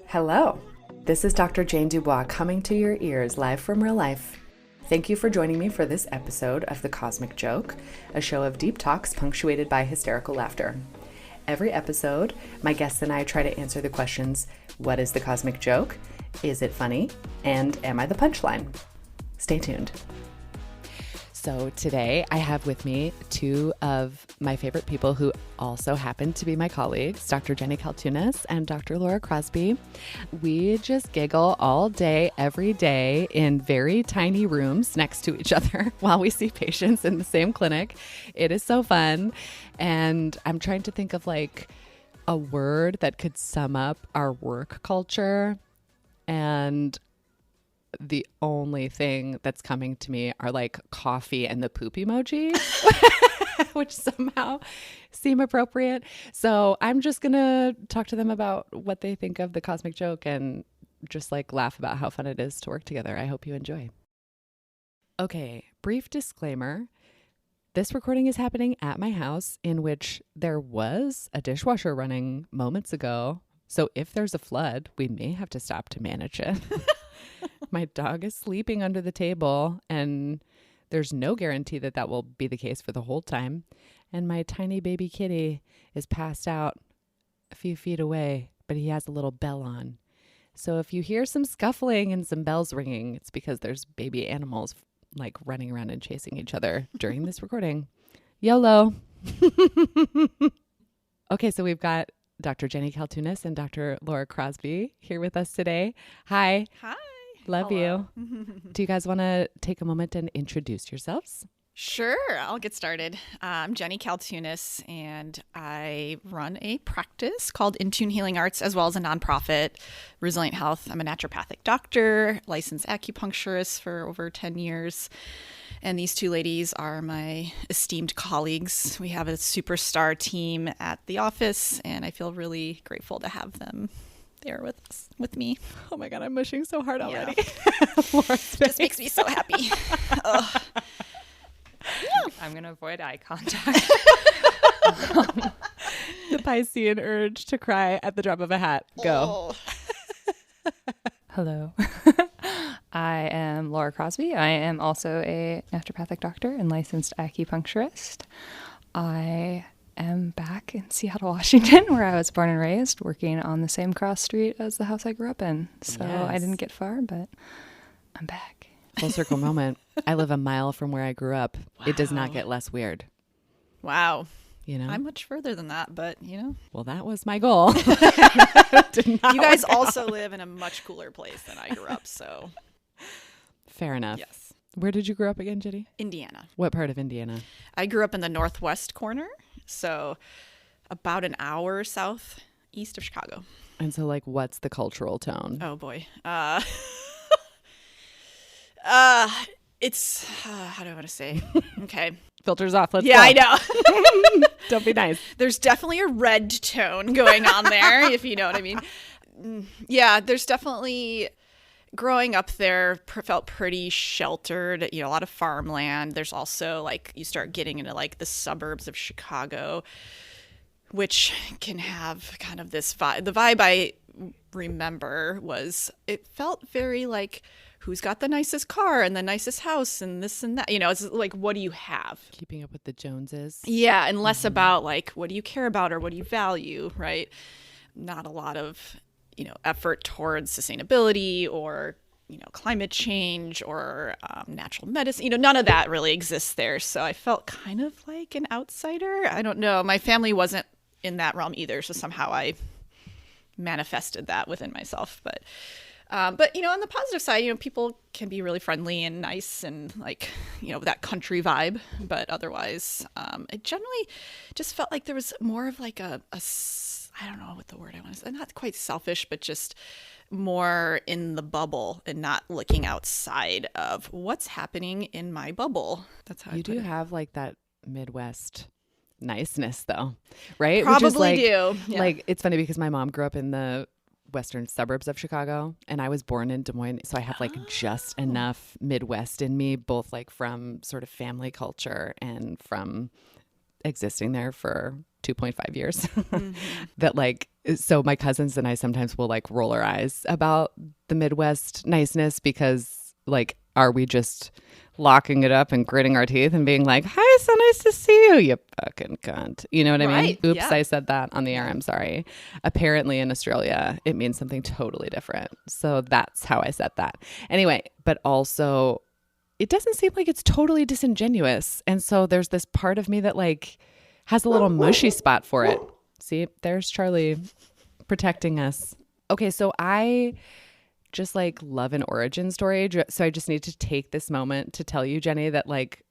Hello, this is Dr. Jayne DuBois coming to your ears live from real life. Thank you for joining me for this episode of The Cosmic Joke, a show of deep talks punctuated by hysterical laughter. Every episode, my guests and I try to answer the questions, what is the cosmic joke? Is it funny? And am I the punchline? Stay tuned. So today I have with me two of my favorite people who also happen to be my colleagues, Dr. Jenny Kaltunis and Dr. Laura Crosby. We just giggle all day, every day in very tiny rooms next to each other while we see patients in the same clinic. It is so fun. And I'm trying to think of like a word that could sum up our work culture. And the only thing that's coming to me are like coffee and the poop emoji, which somehow seem appropriate. So I'm just going to talk to them about what they think of the cosmic joke and just like laugh about how fun it is to work together. I hope you enjoy. Okay, brief disclaimer. This recording is happening at my house, in which there was a dishwasher running moments ago. So if there's a flood, we may have to stop to manage it. My dog is sleeping under the table, and there's no guarantee that that will be the case for the whole time. And my tiny baby kitty is passed out a few feet away, but he has a little bell on. So if you hear some scuffling and some bells ringing, it's because there's baby animals like running around and chasing each other during this recording. YOLO. Okay, so we've got Dr. Jenny Kaltunis and Dr. Laura Crosby here with us today. Hi. Hi. Love Hello. you. Do you guys want to take a moment and introduce yourselves? Sure, I'll get started. I'm Jenny Kaltunis, and I run a practice called In Tune Healing Arts, as well as a nonprofit, Resilient Health. I'm a naturopathic doctor, licensed acupuncturist for over 10 years. And these two ladies are my esteemed colleagues. We have a superstar team at the office, and I feel really grateful to have them there with me. Oh my God, I'm mushing so hard already. Yeah. Just makes me so happy. Ugh. I'm going to avoid eye contact. The Piscean urge to cry at the drop of a hat. Go. Oh. Hello. I am Laura Crosby. I am also a naturopathic doctor and licensed acupuncturist. I am back in Seattle, Washington, where I was born and raised, working on the same cross street as the house I grew up in. So Yes. I didn't get far, but I'm back. Full circle moment. I live a mile from where I grew up. It does not Wow. get less weird. Wow. You know? I'm much further than that, but Well, that was my goal. you guys also live in a much cooler place than I grew up. So Fair enough. yes, Where did you grow up again, Jenny? Indiana. What part of Indiana? I grew up in the northwest corner, so about an hour southeast of Chicago. And so, like, what's the cultural tone? Oh boy. It's how do I want to say? Okay. Filters off. Let's Yeah, go. I know. Don't be nice. There's definitely a red tone going on there, if you know what I mean. Yeah, there's definitely, growing up there felt pretty sheltered, a lot of farmland. There's also like, you start getting into like the suburbs of Chicago, which can have kind of this vibe. The vibe I remember was, it felt very like, who's got the nicest car and the nicest house and this and that, it's like, what do you have? Keeping up with the Joneses. Yeah, and less about like, what do you care about or what do you value, right? Not a lot of, effort towards sustainability or, climate change or natural medicine. None of that really exists there. So I felt kind of like an outsider. I don't know. My family wasn't in that realm either. So somehow I manifested that within myself. But on the positive side, people can be really friendly and nice and like, that country vibe. But otherwise, it generally just felt like there was more of like I don't know what the word I want to say, not quite selfish, but just more in the bubble and not looking outside of what's happening in my bubble. That's how You I put do it. have like that Midwest niceness, though, right? Probably Which is like, do. Yeah. Like, it's funny because my mom grew up in the western suburbs of Chicago, and I was born in Des Moines, so I have like just enough Midwest in me, both like from sort of family culture and from existing there for 2.5 years. That like, so my cousins and I sometimes will like roll our eyes about the Midwest niceness because like, are we just locking it up and gritting our teeth and being like, hi, so nice to see you, you fucking cunt. You know what I mean? Right, Oops, yeah. I said that on the air. I'm sorry. Apparently in Australia, it means something totally different. So that's how I said that. Anyway, but also it doesn't seem like it's totally disingenuous. And so there's this part of me that like has a little mushy spot for it. See, there's Charlie protecting us. Okay, so I just like love an origin story. So I just need to take this moment to tell you, Jenny, that like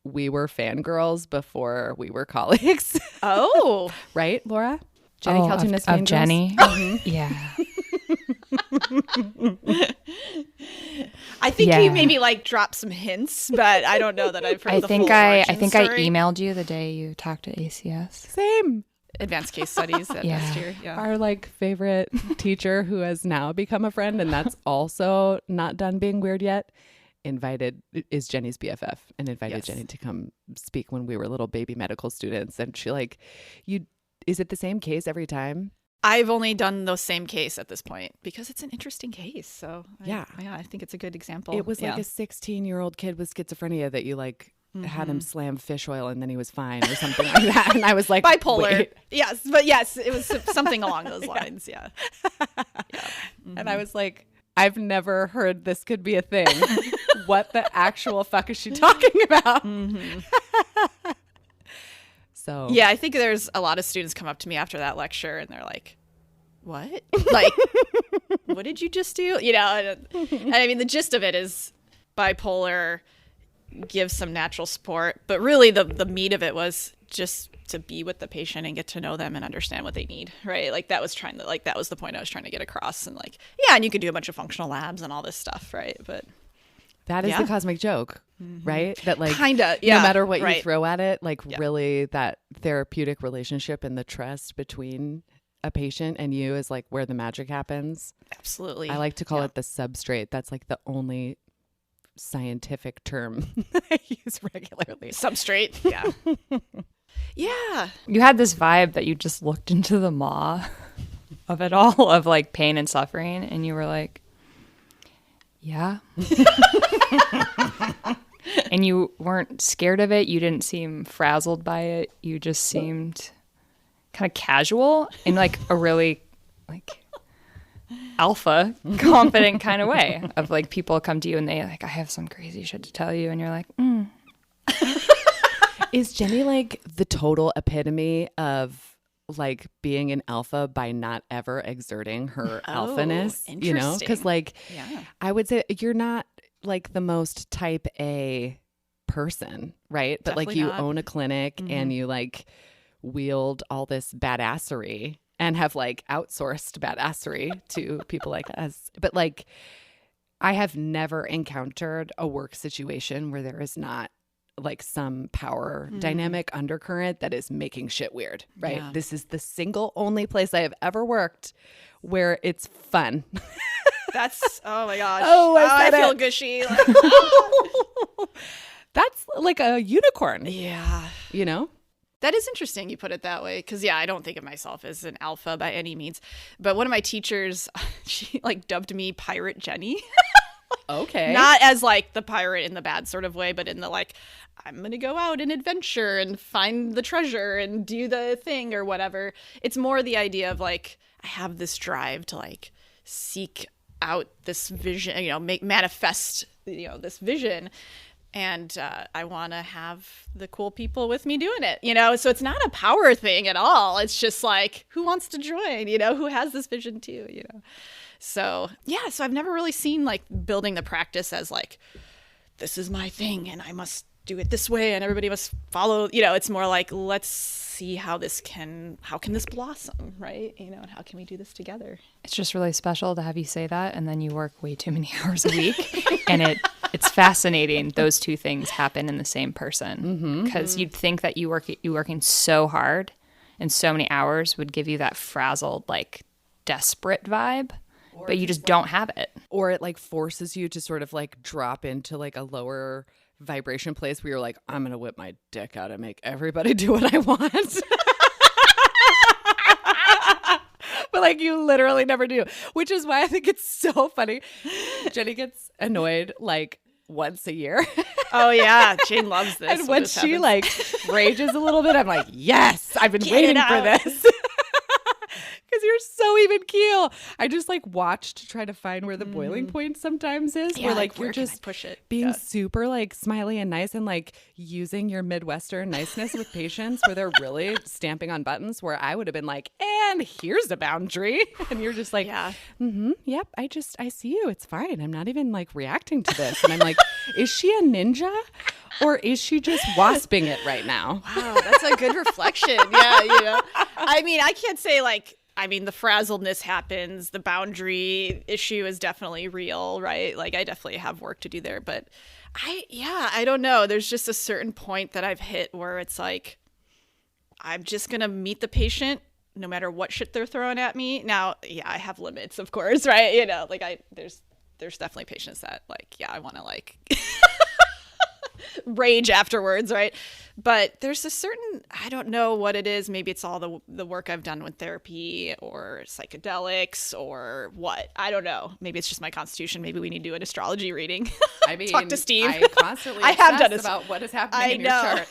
we were fangirls before we were colleagues. Oh, Right, Laura? Jenny Kelton is of fangirls? Jenny. Yeah. I think Yeah. you maybe like dropped some hints, but I don't know that I've heard I the think full I origin I story. emailed you the day you talked to ACS. Same. Advanced case studies at Yeah. best year. Yeah. Our like favorite teacher who has now become a friend, and that's also not done being weird yet, is Jenny's BFF and invited Yes. Jenny to come speak when we were little baby medical students. And she like, is it the same case every time? I've only done the same case at this point because it's an interesting case. So Yeah. I think it's a good example. It was like Yeah. a 16-year-old kid with schizophrenia that you like had him slam fish oil and then he was fine or something like that. And I was like, bipolar. wait. Yes, but yes, it was something along those lines. Yeah. And I was like, I've never heard this could be a thing. What the actual fuck is she talking about? So Yeah, I think there's a lot of students come up to me after that lecture and they're like, what? Like, what did you just do? You know, and I mean, the gist of it is bipolar gives some natural support, but really the meat of it was just to be with the patient and get to know them and understand what they need, right? Like that was the point I was trying to get across. And like, yeah, and you could do a bunch of functional labs and all this stuff, right? But that is Yeah. the cosmic joke, right? That like Kinda, yeah, no matter what you right. throw at it, like Yeah. really that therapeutic relationship and the trust between a patient and you is like where the magic happens. absolutely. I like to call Yeah. it the substrate. That's like the only scientific term I use regularly. Substrate. Yeah. Yeah. You had this vibe that you just looked into the maw of it all, of like pain and suffering, and you were like, yeah. And you weren't scared of it. You didn't seem frazzled by it. You just seemed kind of casual in like a really like alpha confident kind of way of like people come to you and they like, I have some crazy shit to tell you. And you're like, Is Jenny like the total epitome of like being an alpha by not ever exerting her alphaness? You know, because interesting. like Yeah. I would say you're not like the most type A person, right? But like Definitely you not. own a clinic and you like wield all this badassery and have like outsourced badassery to people like us. But like I have never encountered a work situation where there is not like some power dynamic undercurrent that is making shit weird, right? Yeah. This is the single only place I have ever worked where it's fun. That's, oh my gosh. Oh, I said feel it. gushy. Like, That's like a unicorn, yeah. you know? That is interesting you put it that way. Because, yeah, I don't think of myself as an alpha by any means. But one of my teachers, she like dubbed me Pirate Jenny. Okay. Not as like the pirate in the bad sort of way, but in the like, I'm going to go out and adventure and find the treasure and do the thing or whatever. It's more the idea of like, I have this drive to like seek out this vision, you know, manifest, you know, this vision. And I want to have the cool people with me doing it, you know? So it's not a power thing at all. It's just like, who wants to join, you know, who has this vision too, you know? So, yeah, so I've never really seen like building the practice as like, this is my thing and I must do it this way and everybody must follow, you know, it's more like, let's see how can this blossom, right? You know, and how can we do this together? it's just really special to have you say that. And then you work way too many hours a week. And it's fascinating. Those two things happen in the same person. Because you'd think that you working so hard and so many hours would give you that frazzled, like desperate vibe. But you just don't have it. Or it like forces you to sort of like drop into like a lower vibration place where you're like, I'm going to whip my dick out and make everybody do what I want. But like you literally never do, which is why I think it's so funny. Jenny gets annoyed like once a year. Oh yeah, Jayne loves this. And when she like rages a little bit, I'm like, yes, I've been waiting for this. Because you're so even keel. I just like watch to try to find where the boiling point sometimes is. Yeah, where like where you're can I just push it? being Yeah. super like smiley and nice and like using your Midwestern niceness with patients where they're really stamping on buttons, where I would have been like, and here's a boundary. And you're just like, Yeah. Yep, I see you. It's fine. I'm not even like reacting to this. And I'm like, is she a ninja? Or is she just wasping it right now? Wow, that's a good reflection. Yeah, you know. I mean, I can't say like, I mean, the frazzledness happens. The boundary issue is definitely real, right? Like I definitely have work to do there, but I don't know. There's just a certain point that I've hit where it's like, I'm just going to meet the patient no matter what shit they're throwing at me. Now, yeah, I have limits, of course, right? You know, like there's definitely patients that like, yeah, I want to like rage afterwards, right? But there's a certain, I don't know what it is. Maybe it's all the work I've done with therapy or psychedelics or what. I don't know. Maybe it's just my constitution. Maybe we need to do an astrology reading. I mean, talk to Steve. I constantly I have done obsess about what is happening I in your know. chart.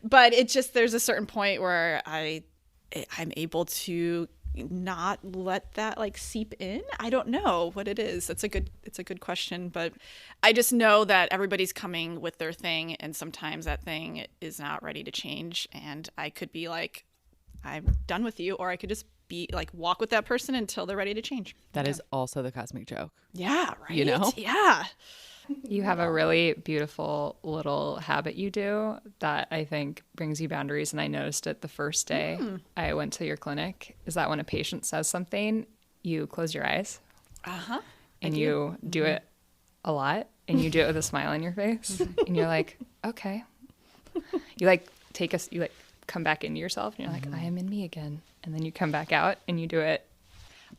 But it just, there's a certain point where I'm able to not let that like seep in. I don't know what it is. It's a good question, but I just know that everybody's coming with their thing, and sometimes that thing is not ready to change, and I could be like, I'm done with you, or I could just be like walk with that person until they're ready to change. That is also the cosmic joke. Yeah, right. You know? Yeah. You have a really beautiful little habit you do that I think brings you boundaries. And I noticed it the first day I went to your clinic, is that when a patient says something, you close your eyes and you do it a lot, and you do it with a smile on your face. And you're like, okay. You like you like come back into yourself, and you're like, I am in me again. And then you come back out and you do it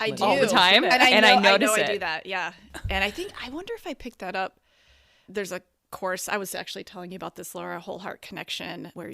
I do all the time, and I notice I it. do that. Yeah, and I wonder if I picked that up. There's a course I was actually telling you about this, Laura, Whole Heart Connection, where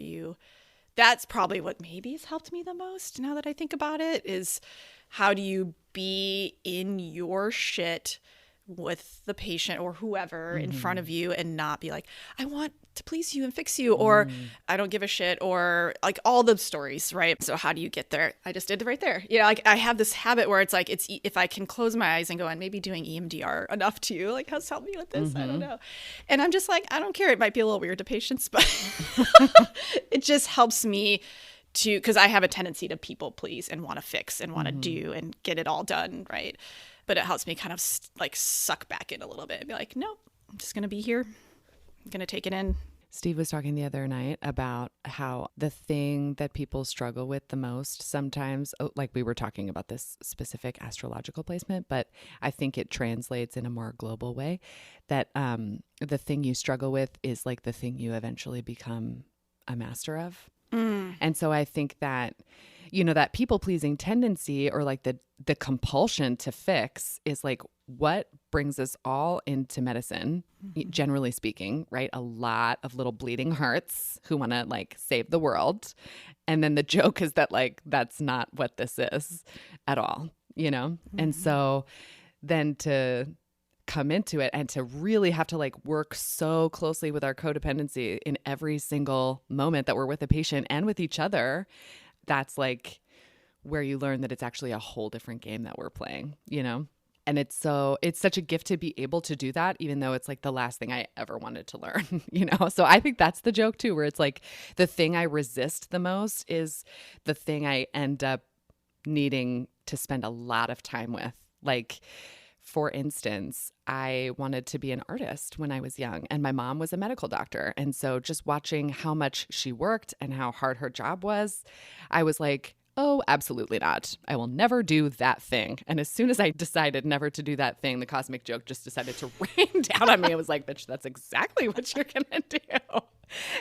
that's probably what maybe has helped me the most. Now that I think about it, is how do you be in your shit with the patient or whoever in front of you and not be like, I want to please you and fix you, or I don't give a shit, or like all the stories, right? So how do you get there? I just did it right there. You know, like I have this habit where it's like, if I can close my eyes and go, and maybe doing EMDR enough to you, like has helped me with this. I don't know. And I'm just like, I don't care. It might be a little weird to patients, but it just helps me because I have a tendency to people please and want to fix and want to do and get it all done, right? But it helps me kind of like suck back in a little bit and be like, no, I'm just going to be here. I'm going to take it in. Steve was talking the other night about how the thing that people struggle with the most sometimes, like we were talking about this specific astrological placement, but I think it translates in a more global way, that the thing you struggle with is like the thing you eventually become a master of. And so I think that, you know, that people-pleasing tendency, or like the compulsion to fix, is like what brings us all into medicine, generally speaking, right? A lot of little bleeding hearts who want to like save the world. And then the joke is that like, that's not what this is at all, you know? And so then to come into it and to really have to like work so closely with our codependency in every single moment that we're with a patient and with each other, that's like where you learn that it's actually a whole different game that we're playing, you know? And it's such a gift to be able to do that, even though it's like the last thing I ever wanted to learn, you know? So I think that's the joke too, where it's like the thing I resist the most is the thing I end up needing to spend a lot of time with. Like, for instance, I wanted to be an artist when I was young, and my mom was a medical doctor. And so just watching how much she worked and how hard her job was, I was like, oh, absolutely not. I will never do that thing. And as soon as I decided never to do that thing, the cosmic joke just decided to rain down on me. I was like, bitch, that's exactly what you're going to do.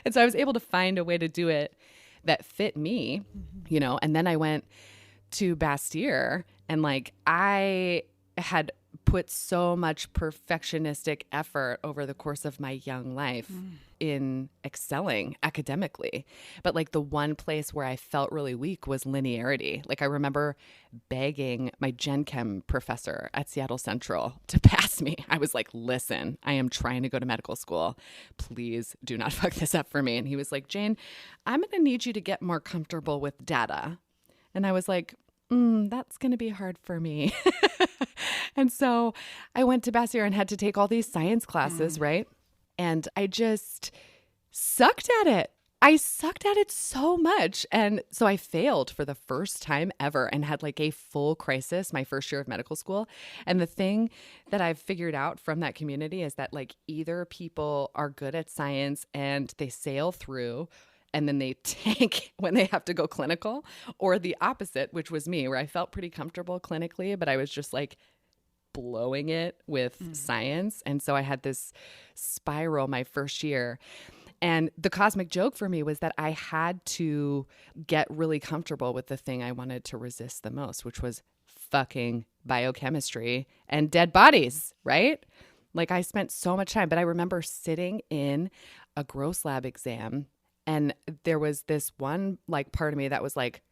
And so I was able to find a way to do it that fit me, you know. And then I went to Bastyr, and like I had put so much perfectionistic effort over the course of my young life in excelling academically. But like the one place where I felt really weak was linearity. Like I remember begging my Gen Chem professor at Seattle Central to pass me. I was like, listen, I am trying to go to medical school. Please do not fuck this up for me. And he was like, Jayne, I'm going to need you to get more comfortable with data. And I was like, that's going to be hard for me. And so I went to Bassier and had to take all these science classes, right? And I just sucked at it. I sucked at it so much. And so I failed for the first time ever and had like a full crisis my first year of medical school. And the thing that I've figured out from that community is that like either people are good at science and they sail through and then they tank when they have to go clinical, or the opposite, which was me, where I felt pretty comfortable clinically, but I was just like blowing it with science. And so I had this spiral my first year. And the cosmic joke for me was that I had to get really comfortable with the thing I wanted to resist the most, which was fucking biochemistry and dead bodies, right? Like I spent so much time, but I remember sitting in a gross lab exam and there was this one like part of me that was like,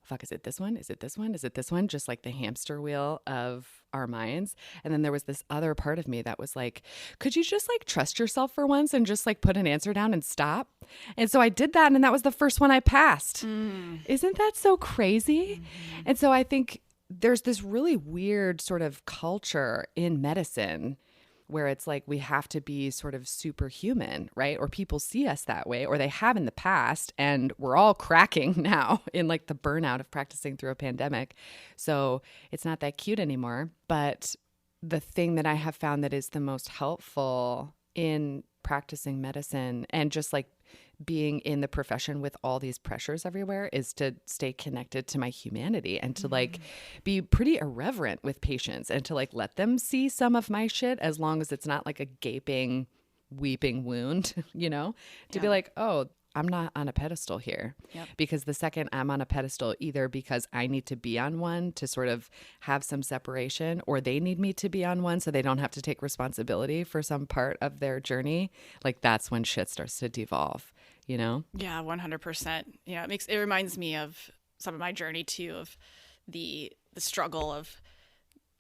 fuck, is it this one? Is it this one? Is it this one? Just like the hamster wheel of our minds. And then there was this other part of me that was like, could you just like trust yourself for once and just like put an answer down and stop? And so I did that. And that was the first one I passed. Isn't that so crazy? And so I think there's this really weird sort of culture in medicine where it's like we have to be sort of superhuman, right? Or people see us that way, or they have in the past, and we're all cracking now in like the burnout of practicing through a pandemic. So it's not that cute anymore. But the thing that I have found that is the most helpful in practicing medicine and just like being in the profession with all these pressures everywhere is to stay connected to my humanity and to like be pretty irreverent with patients and to like let them see some of my shit as long as it's not like a gaping, weeping wound, you know, to be like, oh, I'm not on a pedestal here. Because the second I'm on a pedestal, either because I need to be on one to sort of have some separation, or they need me to be on one so they don't have to take responsibility for some part of their journey, like that's when shit starts to devolve, you know? Yeah, 100%. Yeah, it reminds me of some of my journey too, of the struggle of,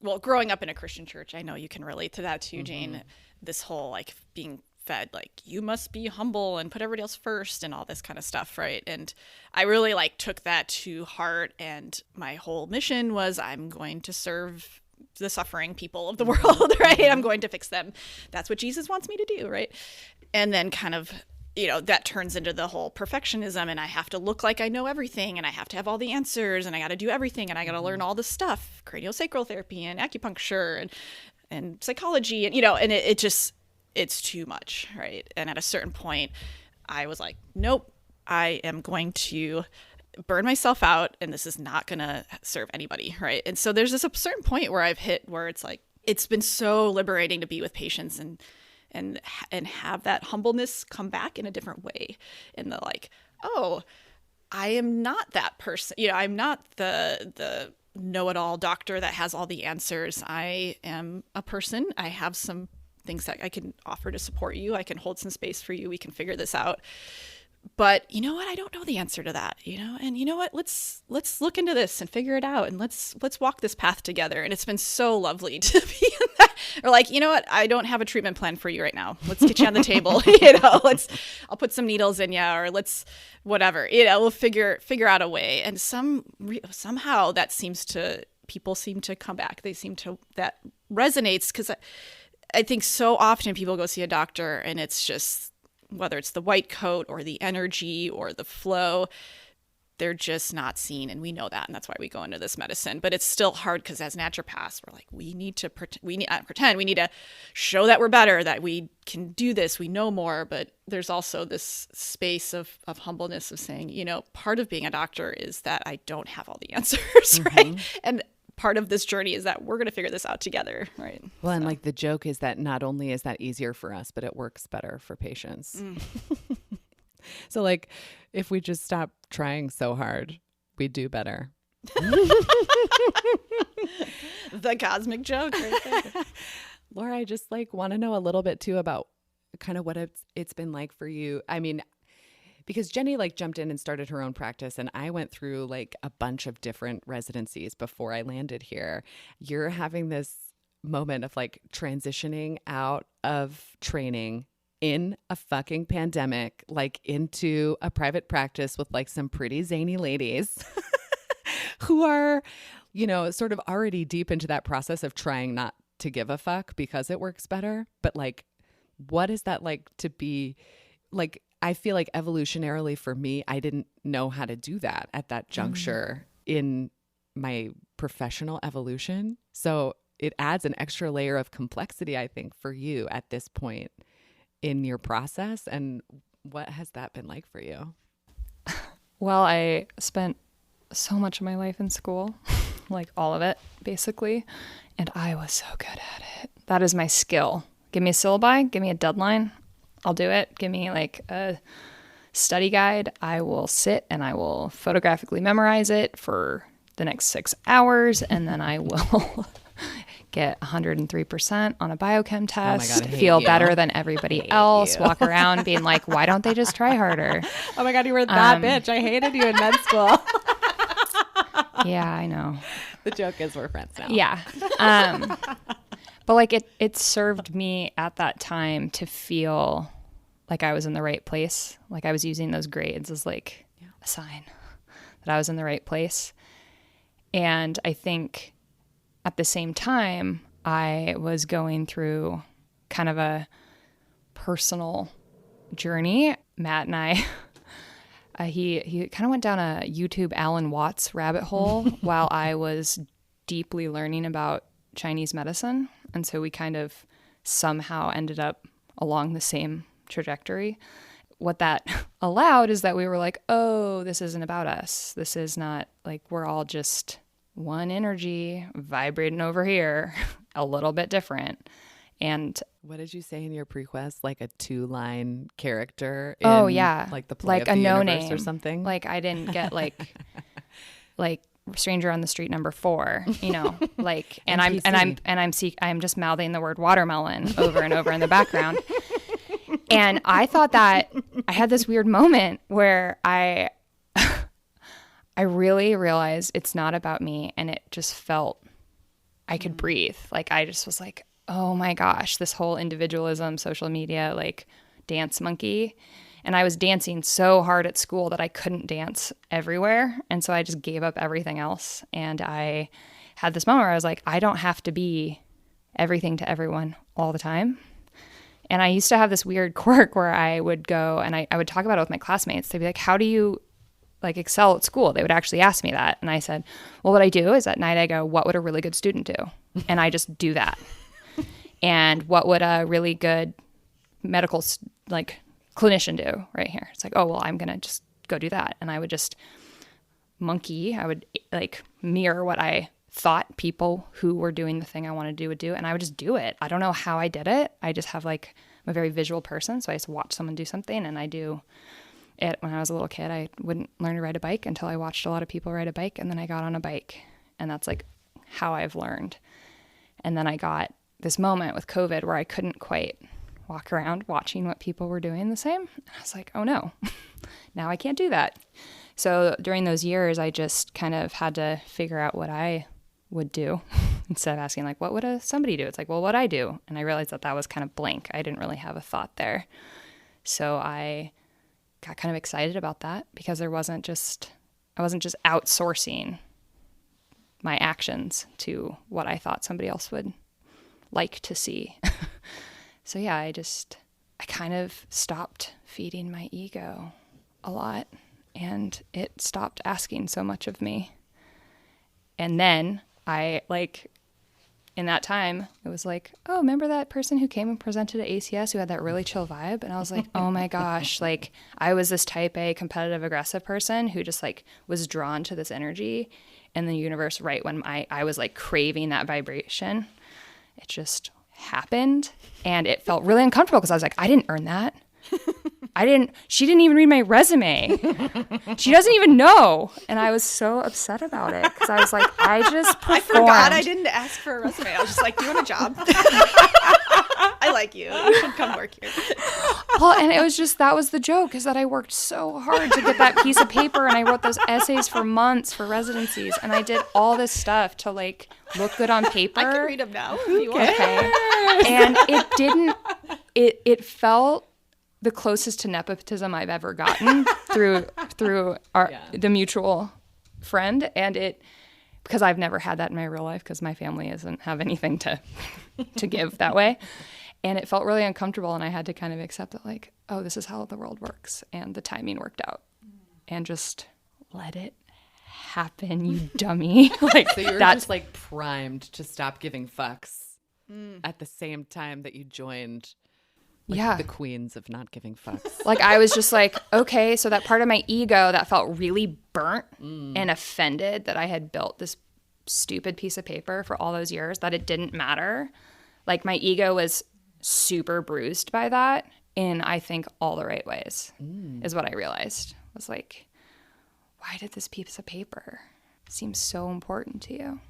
well, growing up in a Christian church. I know you can relate to that too, Jayne. This whole like being fed like you must be humble and put everybody else first and all this kind of stuff, right? And I really like took that to heart, and my whole mission was I'm going to serve the suffering people of the world, right? I'm going to fix them. That's what Jesus wants me to do, right? And then kind of, you know, that turns into the whole perfectionism, and I have to look like I know everything, and I have to have all the answers, and I got to do everything, and I got to learn all this stuff, craniosacral therapy and acupuncture and psychology, and, you know, and it just, it's too much, right? And at a certain point, I was like, nope, I am going to burn myself out, and this is not going to serve anybody, right? And so there's this a certain point where I've hit where it's like, it's been so liberating to be with patients and have that humbleness come back in a different way. And the like, oh, I am not that person. You know, I'm not the know-it-all doctor that has all the answers. I am a person. I have some things that I can offer to support you. I can hold some space for you. We can figure this out. But you know what? I don't know the answer to that, you know? And you know what? Let's look into this and figure it out, and let's walk this path together. And it's been so lovely to be in that. Or like, you know what? I don't have a treatment plan for you right now. Let's get you on the table. You know, I'll put some needles in you, or let's whatever. You know, we'll figure out a way. And somehow that people seem to come back. That resonates, because I think so often people go see a doctor and it's just, whether it's the white coat or the energy or the flow, they're just not seen. And we know that. And that's why we go into this medicine. But it's still hard because as naturopaths, we're like, we need to we need to show that we're better, that we can do this, we know more. But there's also this space of humbleness of saying, you know, part of being a doctor is that I don't have all the answers, right? And part of this journey is that we're going to figure this out together, right? Well, and like the joke is that not only is that easier for us, but it works better for patients. So like if we just stop trying so hard, we do better. The cosmic joke right there. Laura, I just like want to know a little bit too about kind of what it's been like for you. I mean, because Jenny like jumped in and started her own practice, and I went through like a bunch of different residencies before I landed here. You're having this moment of like transitioning out of training in a fucking pandemic, like into a private practice with like some pretty zany ladies who are, you know, sort of already deep into that process of trying not to give a fuck because it works better. But like, what is that like to be like? I feel like evolutionarily for me, I didn't know how to do that at that juncture in my professional evolution. So it adds an extra layer of complexity, I think, for you at this point in your process. And what has that been like for you? Well, I spent so much of my life in school, like all of it, basically. And I was so good at it. That is my skill. Give me a syllabi, give me a deadline, I'll do it. Give me like a study guide. I will sit and I will photographically memorize it for the next 6 hours. And then I will get 103% on a biochem test, God, I hate feel you. better than everybody else, walk around being like, why don't they just try harder? Oh my God, you were that bitch. I hated you in med school. Yeah, I know. The joke is we're friends now. Yeah. But like it served me at that time to feel like I was in the right place. Like I was using those grades as like a sign that I was in the right place. And I think at the same time, I was going through kind of a personal journey. Matt and I, he kind of went down a YouTube Alan Watts rabbit hole while I was deeply learning about Chinese medicine. And so we kind of somehow ended up along the same trajectory. What that allowed is that we were like, oh, this isn't about us. This is not like we're all just one energy vibrating over here, a little bit different. And what did you say in your prequest? Like a 2-line character in like the play like of a the no universe name or something? Like I didn't get like stranger on the street number 4, you know, like, and I'm just mouthing the word watermelon over and over in the background. And I thought that I had this weird moment where I really realized it's not about me. And it just felt I could breathe. Like I just was like, oh my gosh, this whole individualism, social media, like dance monkey. And I was dancing so hard at school that I couldn't dance everywhere. And so I just gave up everything else. And I had this moment where I was like, I don't have to be everything to everyone all the time. And I used to have this weird quirk where I would go and I would talk about it with my classmates. They'd be like, how do you like excel at school? They would actually ask me that. And I said, well, what I do is at night I go, what would a really good student do? And I just do that. And what would a really good medical like clinician do right here? It's like, oh, well, I'm going to just go do that. And I would just monkey. I would like mirror what I thought people who were doing the thing I wanted to do would do. And I would just do it. I don't know how I did it. I just have like, I'm a very visual person. So I just watch someone do something and I do it. When I was a little kid, I wouldn't learn to ride a bike until I watched a lot of people ride a bike. And then I got on a bike and that's like how I've learned. And then I got this moment with COVID where I couldn't quite walk around watching what people were doing the same. And I was like, oh no, now I can't do that. So during those years, I just kind of had to figure out what I would do instead of asking like, what would somebody do? It's like, well, what I do. And I realized that was kind of blank. I didn't really have a thought there. So I got kind of excited about that because I wasn't just outsourcing my actions to what I thought somebody else would like to see. So yeah, I kind of stopped feeding my ego a lot and it stopped asking so much of me. And then I in that time, it was like, oh, remember that person who came and presented at ACS who had that really chill vibe? And I was like, oh my gosh, like I was this type A competitive aggressive person who just like was drawn to this energy in the universe right when I was like craving that vibration. It just happened and it felt really uncomfortable because I was like, I didn't earn that. she didn't even read my resume. She doesn't even know. And I was so upset about it because I was like, I just performed. I forgot I didn't ask for a resume. I was just like, do you want a job? I like you. You should come work here. Well, and it was just, that was the joke, is that I worked so hard to get that piece of paper, and I wrote those essays for months for residencies, and I did all this stuff to like look good on paper. I can read them now if you want. Okay. And it felt the closest to nepotism I've ever gotten through the mutual friend, and because I've never had that in my real life because my family doesn't have anything to give that way. And it felt really uncomfortable, and I had to kind of accept that, like, oh, this is how the world works, and the timing worked out, and just let it happen, you dummy. Like, so you were just like primed to stop giving fucks at the same time that you joined the queens of not giving fucks. Like, I was just like, okay, so that part of my ego that felt really burnt and offended that I had built this stupid piece of paper for all those years, that it didn't matter. Like, my ego was super bruised by that in, I think, all the right ways, is what I realized. Was like, why did this piece of paper seem so important to you?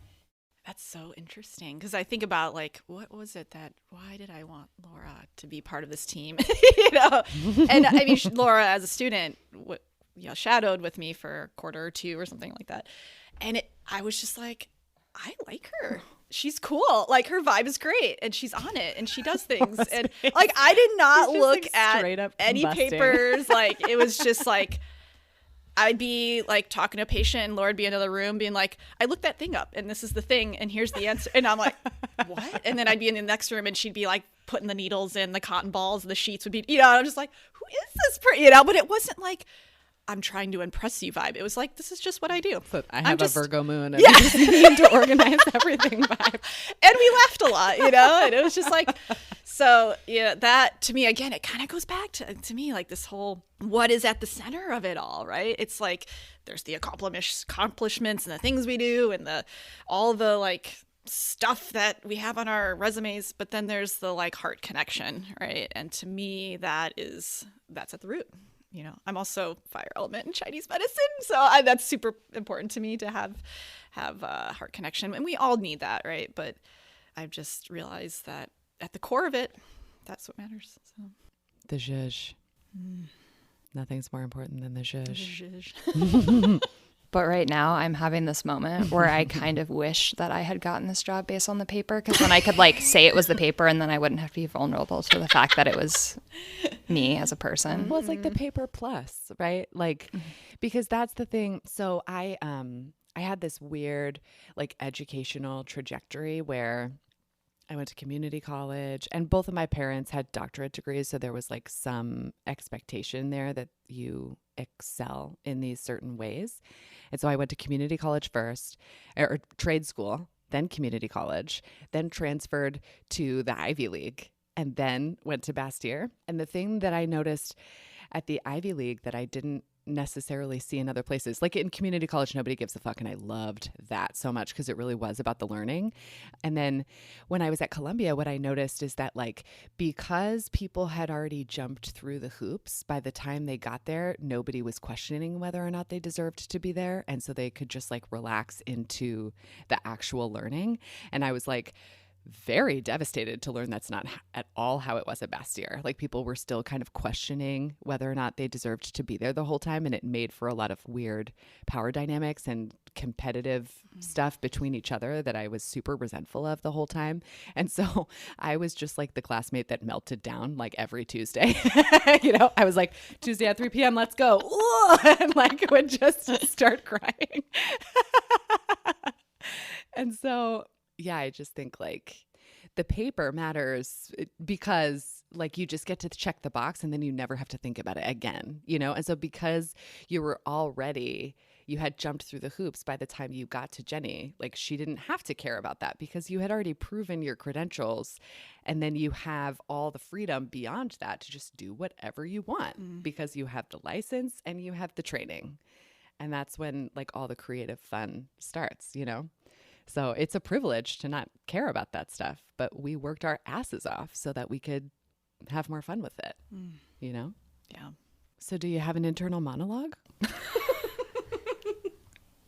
That's so interesting, because I think about, like, what was it why did I want Laura to be part of this team? And I mean, Laura as a student shadowed with me for a quarter or two or something like that, and I was just like, I like her. She's cool. Like, her vibe is great, and she's on it, and she does things. And like, I did not look at any papers. Like, it was just like, I'd be like talking to a patient, and Laura'd be in another room being like, I looked that thing up, and this is the thing, and here's the answer. And I'm like, what? And then I'd be in the next room, and she'd be like putting the needles in the cotton balls, and the sheets would be, I'm just like, who is this? But it wasn't like, I'm trying to impress you vibe. It was like, this is just what I do. So I have a Virgo moon. And just need to organize everything vibe. And we laughed a lot, and it was just like, so that to me, again, it kind of goes back to me, like this whole, what is at the center of it all, right? It's like, there's the accomplishments and the things we do and all the like stuff that we have on our resumes, but then there's the like heart connection, right? And to me, that's at the root. I'm also fire element in Chinese medicine, so that's super important to me to have a heart connection, and we all need that, right? But I've just realized that at the core of it, that's what matters. So. The zhuzh. Nothing's more important than the zhuzh. The zhuzh. But right now I'm having this moment where I kind of wish that I had gotten this job based on the paper, because then I could like say it was the paper, and then I wouldn't have to be vulnerable to the fact that it was me as a person. Well, it's like the paper plus, right? Like, because that's the thing. So I had this weird like educational trajectory where I went to community college, and both of my parents had doctorate degrees. So there was like some expectation there that you excel in these certain ways. And so I went to community college first, or trade school, then community college, then transferred to the Ivy League, and then went to Bastyr. And the thing that I noticed at the Ivy League that I didn't necessarily see in other places, like in community college, nobody gives a fuck, and I loved that so much because it really was about the learning. And then when I was at Columbia, what I noticed is that like, because people had already jumped through the hoops, by the time they got there, nobody was questioning whether or not they deserved to be there, and so they could just like relax into the actual learning. And I was like very devastated to learn that's not at all how it was at Bastyr. Like, people were still kind of questioning whether or not they deserved to be there the whole time, and it made for a lot of weird power dynamics and competitive stuff between each other that I was super resentful of the whole time. And so I was just like the classmate that melted down like every Tuesday. I was like, Tuesday at 3 p.m. let's go. And like would just start crying. And so yeah, I just think like the paper matters because like you just get to check the box, and then you never have to think about it again, And so because you had jumped through the hoops by the time you got to Jenny, like she didn't have to care about that because you had already proven your credentials, and then you have all the freedom beyond that to just do whatever you want because you have the license and you have the training. And that's when like all the creative fun starts, So it's a privilege to not care about that stuff, but we worked our asses off so that we could have more fun with it, Yeah. So do you have an internal monologue?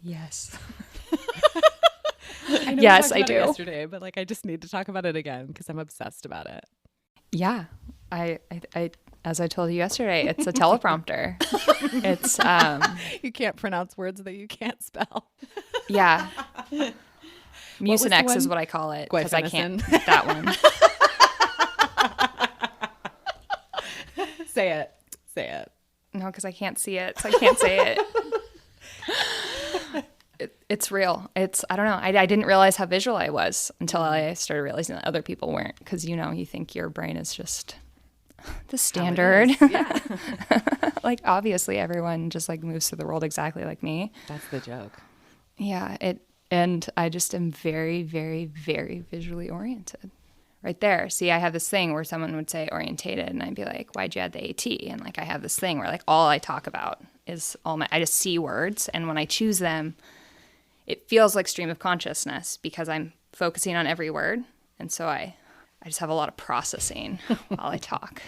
Yes. I know Yes, we talked I about do. it yesterday, but like I just need to talk about it again because I'm obsessed about it. Yeah. I as I told you yesterday, it's a teleprompter. It's You can't pronounce words that you can't spell. yeah. was the Mucinex is one? what I call it because I can't Guaifenesin. that one. Say it. Say it. No, because I can't see it, so I can't say it. It's real. I don't know. I didn't realize how visual I was until I started realizing that other people weren't. Because, you think your brain is just the standard. Yeah. Like, obviously, everyone just, like, moves through the world exactly like me. That's the joke. Yeah. And I just am very, very, very visually oriented. Right there. See, I have this thing where someone would say orientated, and I'd be like, why'd you add the AT? And, like, I have this thing where, like, all I talk about is I just see words, and when I choose them, it feels like stream of consciousness because I'm focusing on every word. And so I just have a lot of processing while I talk.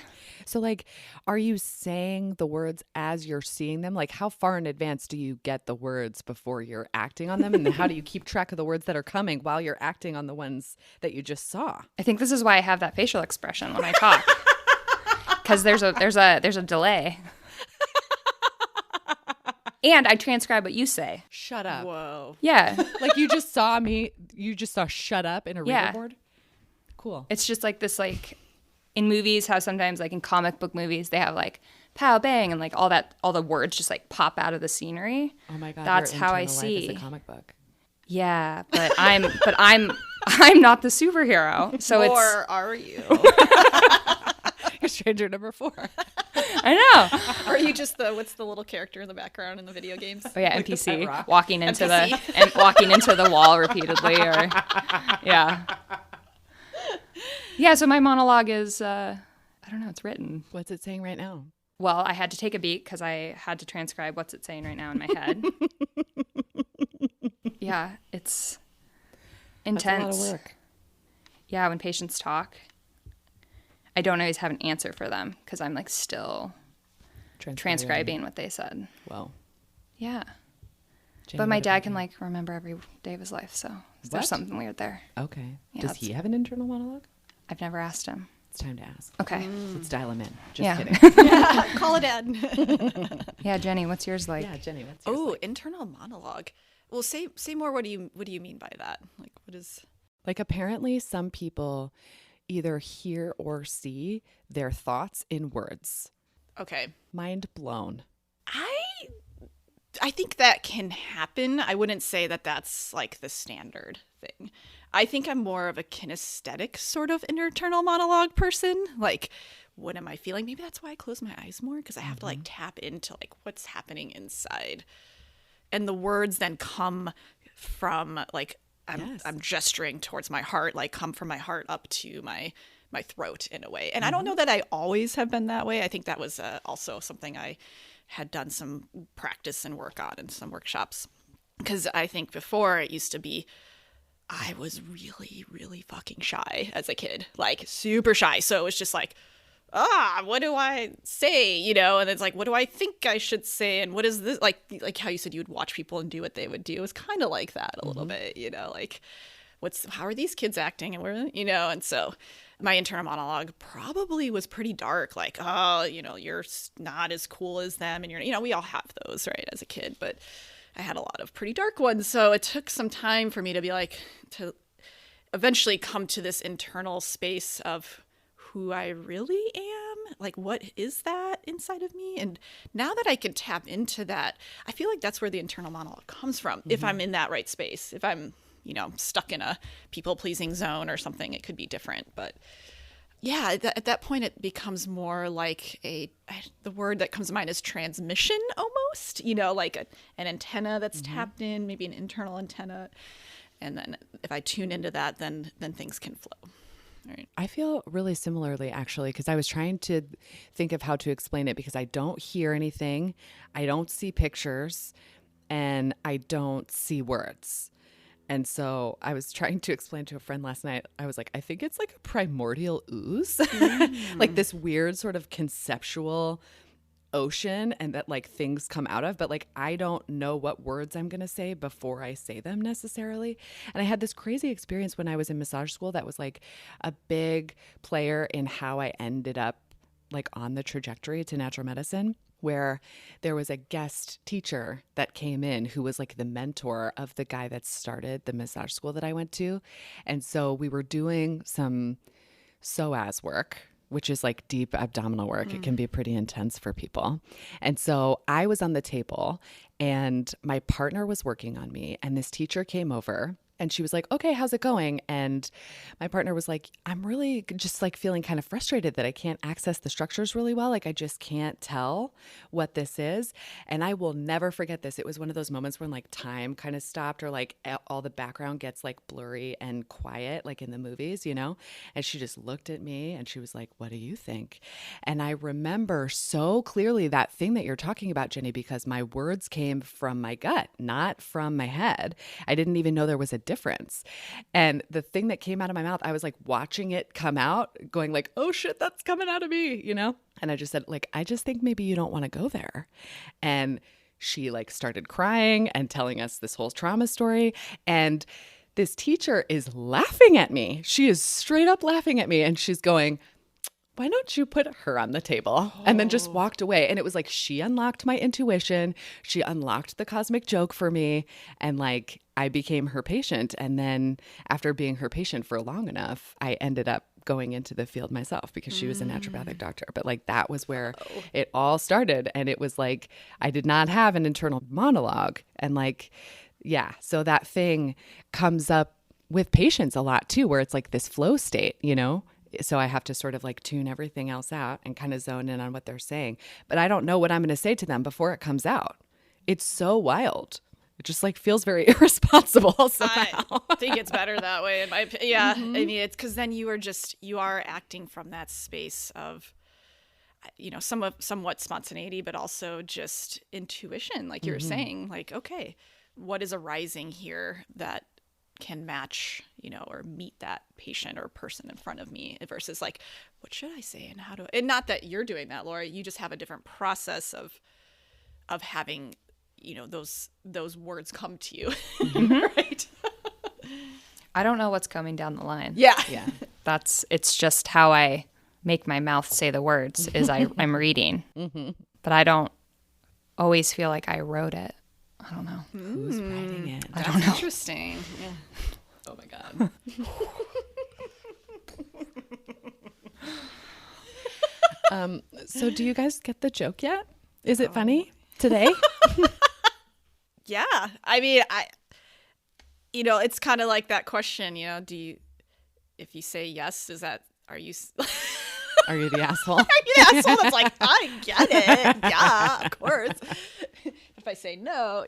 So like, are you saying the words as you're seeing them? Like how far in advance do you get the words before you're acting on them? And then how do you keep track of the words that are coming while you're acting on the ones that you just saw? I think this is why I have that facial expression when I talk. Because there's a delay. And I transcribe what you say. Shut up. Whoa. Yeah. Like you just saw shut up in a reader board? Cool. It's just like this, like in movies, how sometimes like in comic book movies, they have like pow bang and like all the words just like pop out of the scenery. Oh my God. That's your how I internal life is see. a comic book. Yeah, but I'm not the superhero. So Or it's are you? You're stranger number 4. I know. Or are you just what's the little character in the background in the video games? Oh yeah, Like the pet NPC rock. walking into walking into the wall repeatedly, or yeah. Yeah, so my monologue is I don't know, it's written. What's it saying right now? Well, I had to take a beat because I had to transcribe what's it saying right now in my head. Yeah, it's intense. That's a lot of work. Yeah, when patients talk, I don't always have an answer for them because I'm like still transcribing what they said. Well, Yeah. Jayne, But my what dad about can you? like remember every day of his life, so What? there's something weird there. Okay. Yeah, Does he have an internal monologue? I've never asked him. It's time to ask. Okay. Let's dial him in. Just Yeah. kidding. Yeah, call it Ed. Yeah, Jenny, what's yours like? Yeah, Jenny, what's yours Oh, like? internal monologue. Well, say more. What do you mean by that? Like, what is? Like apparently some people either hear or see their thoughts in words. Okay. Mind blown. I think that can happen. I wouldn't say that that's like the standard thing. I think I'm more of a kinesthetic sort of internal monologue person. Like, what am I feeling? Maybe that's why I close my eyes more, because I have to like tap into like what's happening inside. And the words then come from like I'm gesturing towards my heart, like come from my heart up to my throat in a way. And I don't know that I always have been that way. I think that was also something I had done some practice and work on in some workshops. Because I think before it used to be, I was really, really fucking shy as a kid, like super shy. So it was just like, what do I say? And it's like, what do I think I should say? And what is this? Like how you said you would watch people and do what they would do. It was kind of like that a little bit, like how are these kids acting? And and so my internal monologue probably was pretty dark. Like, you're not as cool as them. And we all have those, right, as a kid, but I had a lot of pretty dark ones. So it took some time for me to be like, to eventually come to this internal space of who I really am. Like, what is that inside of me? And now that I can tap into that, I feel like that's where the internal monologue comes from. If I'm in that right space, if I'm, stuck in a people-pleasing zone or something, it could be different. But yeah, at that point, it becomes more like the word that comes to mind is transmission almost, like an antenna that's tapped in, maybe an internal antenna. And then if I tune into that, then things can flow. Right. I feel really similarly, actually, because I was trying to think of how to explain it because I don't hear anything, I don't see pictures, and I don't see words. And so I was trying to explain to a friend last night, I was like, I think it's like a primordial ooze, like this weird sort of conceptual ocean and that like things come out of, but like I don't know what words I'm going to say before I say them necessarily. And I had this crazy experience when I was in massage school that was like a big player in how I ended up like on the trajectory to natural medicine, where there was a guest teacher that came in who was like the mentor of the guy that started the massage school that I went to. And so we were doing some psoas work, which is like deep abdominal work. It can be pretty intense for people. And so I was on the table and my partner was working on me, and this teacher came over and she was like, okay, how's it going? And my partner was like, I'm really just like feeling kind of frustrated that I can't access the structures really well. Like I just can't tell what this is. And I will never forget this. It was one of those moments when like time kind of stopped, or like all the background gets like blurry and quiet, like in the movies, you know? And she just looked at me and she was like, what do you think? And I remember so clearly that thing that you're talking about, Jenny, because my words came from my gut, not from my head. I didn't even know there was a difference. And the thing that came out of my mouth, I was like watching it come out, going like, oh shit, that's coming out of me, you know? And I just said, like, I just think maybe you don't want to go there. And she like started crying and telling us this whole trauma story. And this teacher is laughing at me. She is straight up laughing at me. And she's going, why don't you put her on the table? And then just walked away. And it was like, she unlocked my intuition. She unlocked the cosmic joke for me. And like, I became her patient. And then after being her patient for long enough, I ended up going into the field myself because she was a naturopathic doctor. But like, that was where it all started. And it was like, I did not have an internal monologue. And like, yeah, so that thing comes up with patients a lot too, where it's like this flow state, you know? So I have to sort of like tune everything else out and kind of zone in on what they're saying. But I don't know what I'm going to say to them before it comes out. It's so wild. It just like feels very irresponsible somehow. I think it's better that way. Yeah. I mean, it's because then you are acting from that space of, you know, somewhat spontaneity, but also just intuition. Like you were saying, like, okay, what is arising here that can match, you know, or meet that patient or person in front of me, versus like, what should I say and how do I, and not that you're doing that, Laura, you just have a different process of having, you know, those words come to you. Right. I don't know what's coming down the line. Yeah. It's just how I make my mouth say the words is I'm reading, but I don't always feel like I wrote it. I don't know. Who's writing it? I don't know. Interesting. Yeah. Oh my God. So do you guys get the joke yet? Is it funny today? Yeah. I mean, you know, it's kind of like that question, you know, if you say yes, are you Are you the asshole? Are you the asshole that's like, I get it. Yeah, of course. If I say no.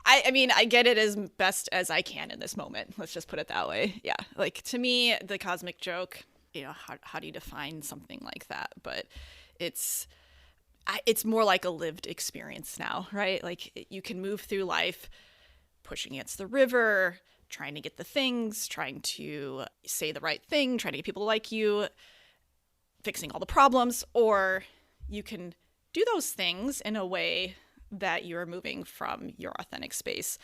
I mean, I get it as best as I can in this moment. Let's just put it that way. Yeah. Like, to me, the cosmic joke, you know, how do you define something like that? But it's more like a lived experience now, right? Like, you can move through life pushing against the river, trying to get the things, trying to say the right thing, trying to get people to like you, fixing all the problems, or you can do those things in a way that you're moving from your authentic space,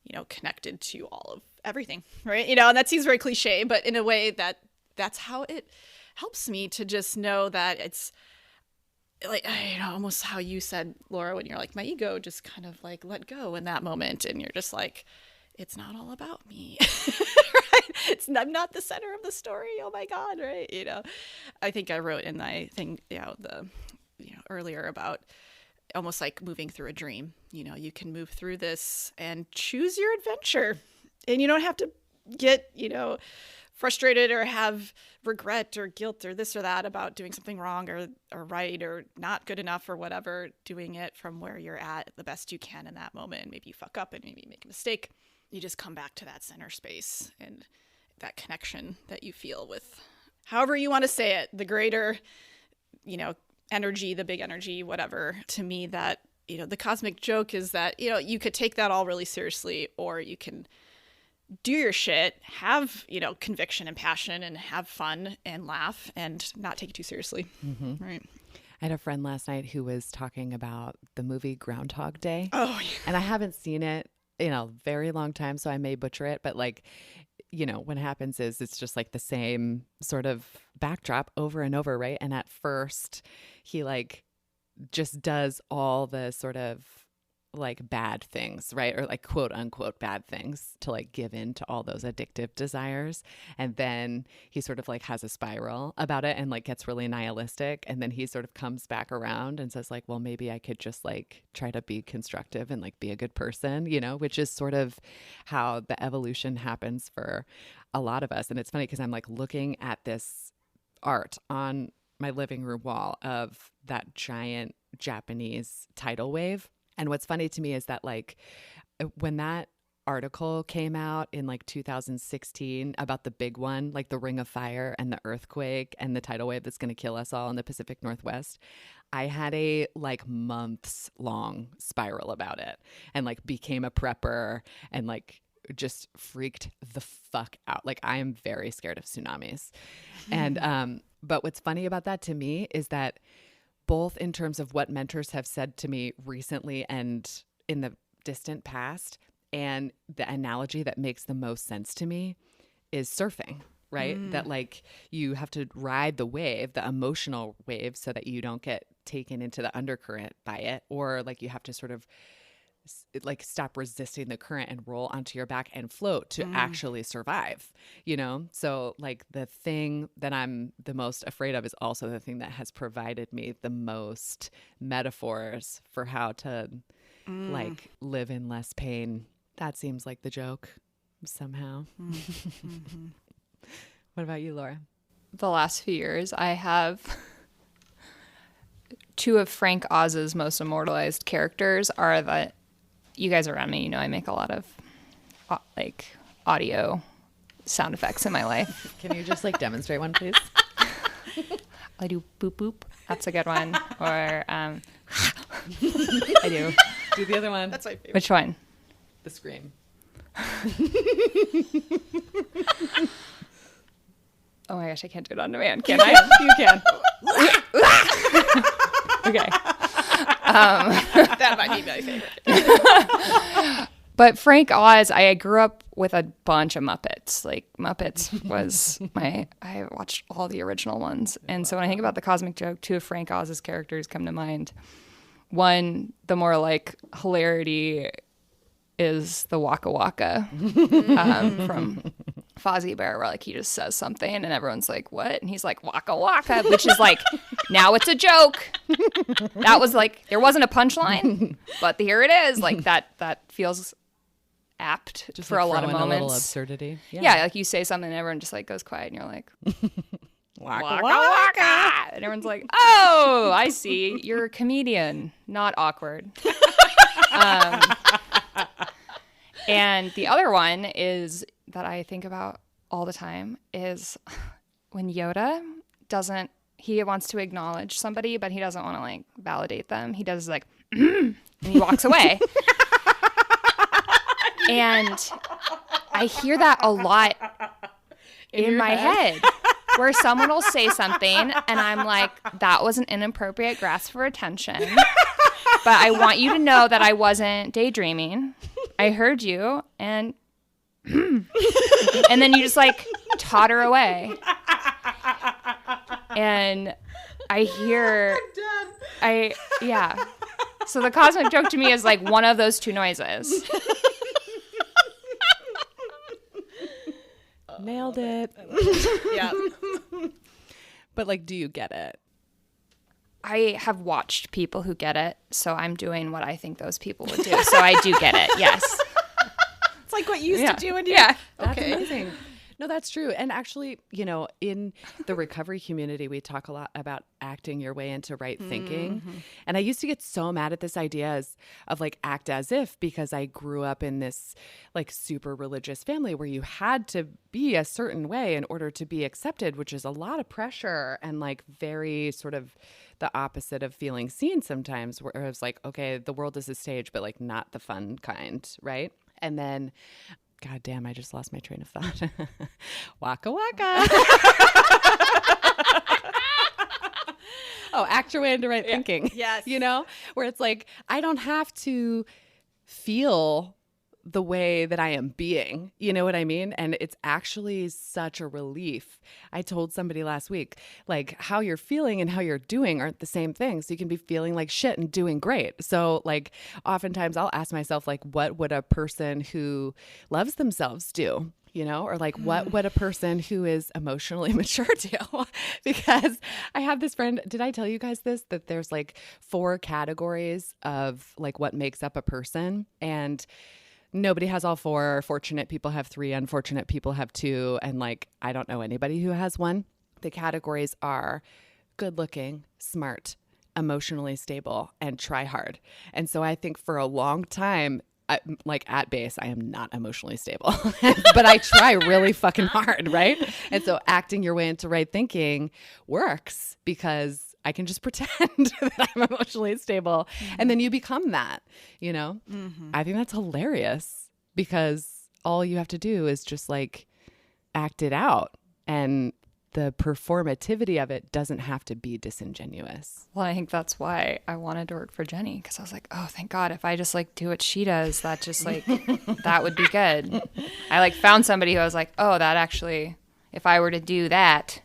you know, connected to all of everything, right? You know, and that seems very cliche, but in a way that's how it helps me to just know that it's like, you know, almost how you said, Laura, when you're like, my ego just kind of like let go in that moment, and you're just like, it's not all about me. Right? I'm not the center of the story. Oh my God, right? You know, I think I wrote in my thing, earlier about almost like moving through a dream. You know, you can move through this and choose your adventure, and you don't have to get, you know, frustrated or have regret or guilt or this or that about doing something wrong or right or not good enough or whatever. Doing it from where you're at the best you can in that moment. Maybe you fuck up and maybe you make a mistake. You just come back to that center space and that connection that you feel with, however you want to say it, the greater, you know, energy, the big energy, whatever. To me, that, you know, the cosmic joke is that, you know, you could take that all really seriously, or you can do your shit, have, you know, conviction and passion and have fun and laugh and not take it too seriously. Right. I had a friend last night who was talking about the movie Groundhog Day. Oh, yeah. And I haven't seen it in a very long time, so I may butcher it. But like, what happens is it's just like the same sort of backdrop over and over, right? And at first he like just does all the sort of like bad things, right? Or like quote unquote bad things to like give in to all those addictive desires. And then he sort of like has a spiral about it and like gets really nihilistic. And then he sort of comes back around and says like, well, maybe I could just like try to be constructive and like be a good person, which is sort of how the evolution happens for a lot of us. And it's funny because I'm like looking at this art on my living room wall of that giant Japanese tidal wave. And what's funny to me is that like when that article came out in like 2016 about the big one, like the Ring of Fire and the earthquake and the tidal wave that's going to kill us all in the Pacific Northwest, I had a like months long spiral about it and like became a prepper and like just freaked the fuck out. Like I am very scared of tsunamis. And but what's funny about that to me is that both in terms of what mentors have said to me recently and in the distant past, and the analogy that makes the most sense to me is surfing, right? That like you have to ride the wave, the emotional wave, so that you don't get taken into the undercurrent by it, or like you have to sort of like stop resisting the current and roll onto your back and float to actually survive, So like the thing that I'm the most afraid of is also the thing that has provided me the most metaphors for how to like live in less pain. That seems like the joke somehow. What about you, Laura? The last few years, I have two of Frank Oz's most immortalized characters are that you guys around me, I make a lot of like audio sound effects in my life. Can you just like demonstrate one, please? I do boop boop. That's a good one. Or I do. Do the other one. That's my favorite. Which one? The scream. Oh my gosh, I can't do it on demand. Can I? You can. Okay. That might be my favorite. But Frank Oz, I grew up with a bunch of Muppets. Like Muppets was I watched all the original ones. And so when I think about the Cosmic Joke, two of Frank Oz's characters come to mind. One, the more like hilarity is the Wocka Wocka from Fozzie Bear, where like he just says something and everyone's like, what? And he's like, Wocka Wocka, which is like, now it's a joke. That was like, there wasn't a punchline, but here it is. Like that feels apt just for like a lot of moments. A little absurdity. Yeah, like you say something and everyone just like goes quiet and you're like, Wocka Wocka. And everyone's like, oh, I see. You're a comedian, not awkward. And the other one is that I think about all the time is when Yoda he wants to acknowledge somebody, but he doesn't want to like validate them. He does like, and he walks away. And I hear that a lot in my head where someone will say something and I'm like, that was an inappropriate grasp for attention. But I want you to know that I wasn't daydreaming. I heard you, and and then you just like totter away. And I hear, yeah. So the Cosmic Joke to me is like one of those two noises. Nailed it. Yeah. But like, do you get it? I have watched people who get it, so I'm doing what I think those people would do. So I do get it, yes. It's like what you used to do when you... Yeah. That's Okay. amazing. No, that's true. And actually, in the recovery community, we talk a lot about acting your way into right thinking. And I used to get so mad at this idea of like act as if, because I grew up in this like super religious family where you had to be a certain way in order to be accepted, which is a lot of pressure and like very sort of the opposite of feeling seen sometimes, where it's like, okay, the world is a stage, but like not the fun kind, right? And then God damn, I just lost my train of thought. Wocka Wocka. act your way into right thinking. Yes. You know, where it's like, I don't have to feel the way that I am being, you know what I mean? And it's actually such a relief. I told somebody last week, like, how you're feeling and how you're doing aren't the same things. You can be feeling like shit and doing great. So like, oftentimes I'll ask myself, like, what would a person who loves themselves do? You know, or like, what would a person who is emotionally mature do? Because I have this friend, did I tell you guys this? That there's like 4 categories of like what makes up a person. And nobody has all 4. Fortunate people have 3. Unfortunate people have 2. And like, I don't know anybody who has 1. The categories are good looking, smart, emotionally stable, and try hard. And so I think for a long time, like at base, I am not emotionally stable, but I try really fucking hard, right? And so acting your way into right thinking works because I can just pretend that I'm emotionally stable, and then you become that, you know? I think that's hilarious because all you have to do is just like act it out, and the performativity of it doesn't have to be disingenuous. Well, I think that's why I wanted to work for Jenny, because I was like, oh, thank God, if I just like do what she does, that just like, that would be good. I like found somebody who I was like, oh, that actually, if I were to do that,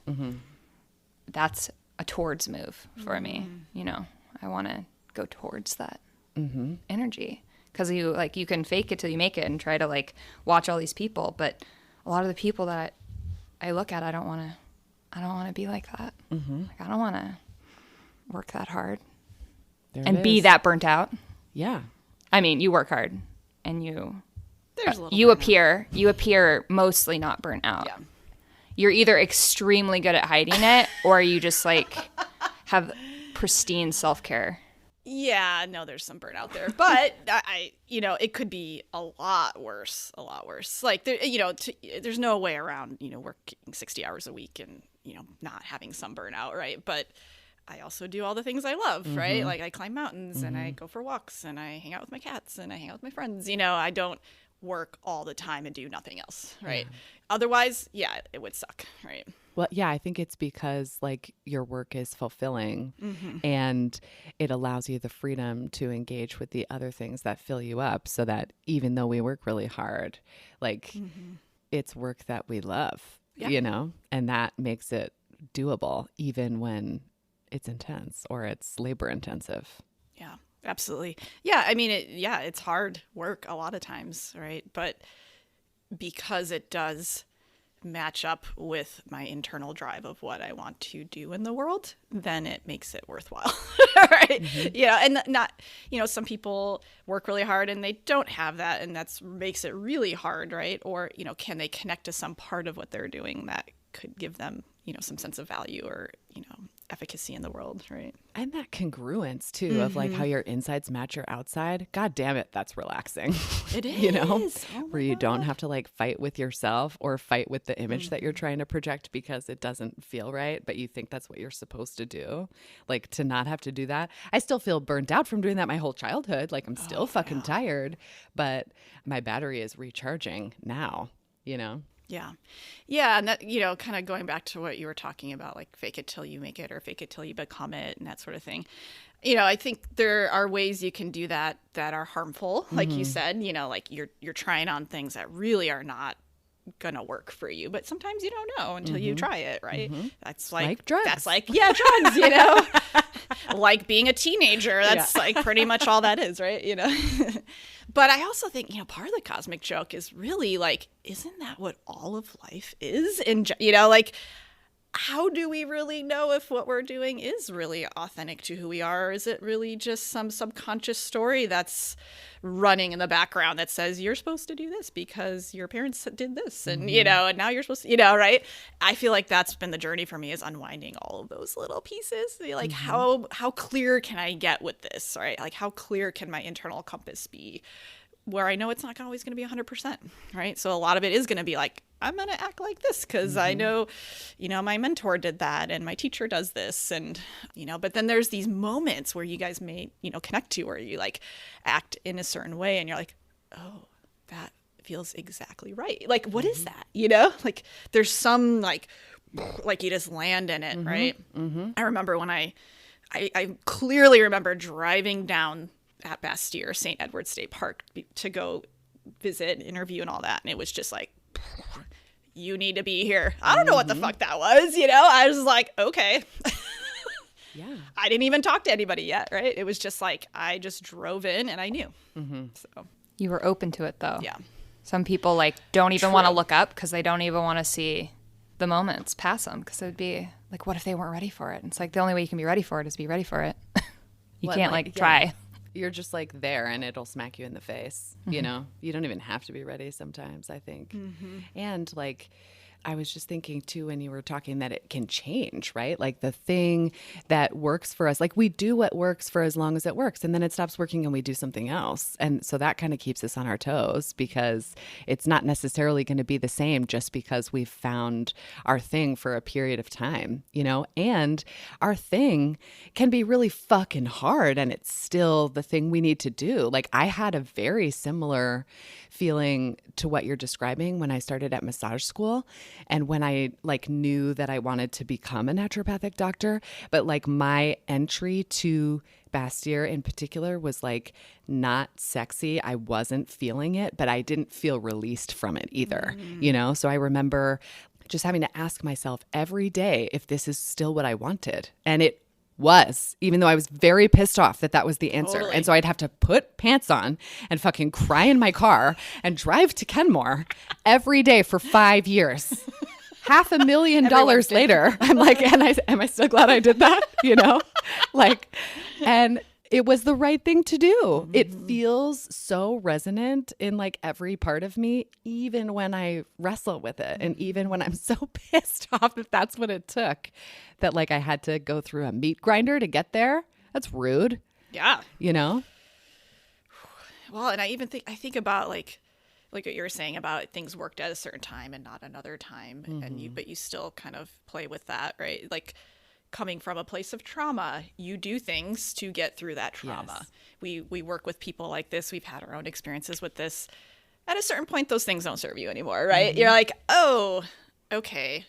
that's a towards move for me. You know, I want to go towards that energy, because you can fake it till you make it and try to like watch all these people. But a lot of the people that I look at, I don't want to be like that. Like, I don't want to work that hard and be that burnt out. Yeah. I mean, you work hard and you There's appear mostly not burnt out. Yeah. You're either extremely good at hiding it or you just like have pristine self-care. Yeah, no, there's some burnout there, but it could be a lot worse. Like, there's no way around, working 60 hours a week and, not having some burnout, right? But I also do all the things I love, right? Like, I climb mountains and I go for walks and I hang out with my cats and I hang out with my friends. I don't work all the time and do nothing else, right? Otherwise, yeah, it would suck, right? Well, yeah, I think it's because like your work is fulfilling and it allows you the freedom to engage with the other things that fill you up, so that even though we work really hard, like it's work that we love, and that makes it doable even when it's intense or it's labor intensive. Yeah, absolutely. Yeah, I mean, it's hard work a lot of times, right? But because it does match up with my internal drive of what I want to do in the world, then it makes it worthwhile. Right. And not, some people work really hard and they don't have that, and that's makes it really hard. Right. Or, can they connect to some part of what they're doing that could give them, some sense of value or, efficacy in the world, right? And that congruence too of like how your insides match your outside. God damn it, that's relaxing. It is. Where you don't have to like fight with yourself or fight with the image that you're trying to project because it doesn't feel right, but you think that's what you're supposed to do. Like, to not have to do that. I still feel burnt out from doing that my whole childhood. Like, I'm still fucking tired, but my battery is recharging now, Yeah. Yeah. And that, kind of going back to what you were talking about, like fake it till you make it or fake it till you become it and that sort of thing. I think there are ways you can do that are harmful. Like you said, like you're trying on things that really are not going to work for you. But sometimes you don't know until you try it, right? That's like drugs. That's like, drugs, like being a teenager. That's like pretty much all that is, right? But I also think, part of the cosmic joke is really like, isn't that what all of life is? And, like, how do we really know if what we're doing is really authentic to who we are? Or is it really just some subconscious story that's running in the background that says you're supposed to do this because your parents did this and, and now you're supposed to, right? I feel like that's been the journey for me, is unwinding all of those little pieces. Like, how clear can I get with this, right? Like, how clear can my internal compass be where I know it's not always going to be 100%, right? So a lot of it is going to be like, I'm going to act like this because I know, my mentor did that and my teacher does this. And, but then there's these moments where you guys may, connect to, where you like act in a certain way and you're like, oh, that feels exactly right. Like, what is that? Like there's some like like you just land in it, right? I remember when I clearly remember driving down at Bastille, St. Edward State Park to go visit, interview and all that. And it was just like, you need to be here. I don't know what the fuck that was, you know? I was like, okay. Yeah. I didn't even talk to anybody yet, right? It was just like, I just drove in and I knew. So You were open to it, though. yeah. Some people like don't even True. want to look up because they don't even want to see the moments pass them, because it would be like, what if they weren't ready for it? And it's like the only way you can be ready for it is be ready for it. You can't like try. You're just like there and it'll smack you in the face. You know, you don't even have to be ready sometimes, I think. And like, I was just thinking too, when you were talking, that it can change, right? Like the thing that works for us, like we do what works for as long as it works, and then it stops working and we do something else. And so that kind of keeps us on our toes, because it's not necessarily going to be the same just because we've found our thing for a period of time, you know? And our thing can be really fucking hard and it's still the thing we need to do. Like I had a very similar feeling to what you're describing when I started at massage school. And when I like knew that I wanted to become a naturopathic doctor, but like my entry to Bastille in particular was like not sexy. I wasn't feeling it, but I didn't feel released from it either, you know? So I remember just having to ask myself every day if this is still what I wanted. And it was, even though I was very pissed off that that was the answer. Totally. And so I'd have to put pants on and fucking cry in my car and drive to Kenmore every day for 5 years. $500,000 later, I'm like, am I still glad I did that? You know, like, and it was the right thing to do. It feels so resonant in like every part of me, even when I wrestle with it. And even when I'm so pissed off that that's what it took, that like I had to go through a meat grinder to get there. That's rude. Yeah. You know? Well, and I think about like what you were saying about things worked at a certain time and not another time. And but you still kind of play with that, right? Like, coming from a place of trauma, you do things to get through that trauma. Yes. We work with people like this. We've had our own experiences with this. At a certain point, those things don't serve you anymore, right? You're like, oh, okay,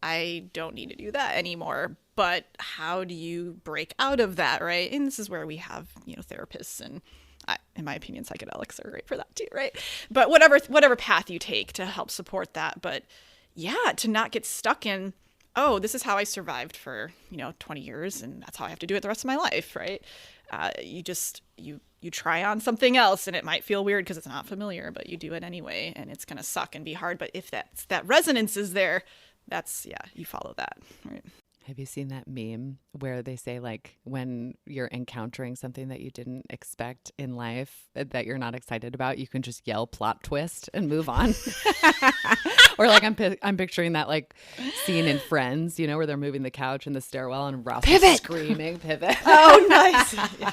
I don't need to do that anymore. But how do you break out of that, right? And this is where we have, you know, therapists, and in my opinion, psychedelics are great for that too, right? But whatever path you take to help support that. But yeah, to not get stuck in, oh, this is how I survived for, 20 years and that's how I have to do it the rest of my life, right? You try on something else and it might feel weird because it's not familiar, but you do it anyway and it's going to suck and be hard. But if that resonance is there, you follow that, right? Have you seen that meme where they say, like, when you're encountering something that you didn't expect in life that you're not excited about, you can just yell plot twist and move on? Or like I'm picturing that like scene in Friends, where they're moving the couch in the stairwell and Ross is screaming, pivot. Oh, nice. Yeah.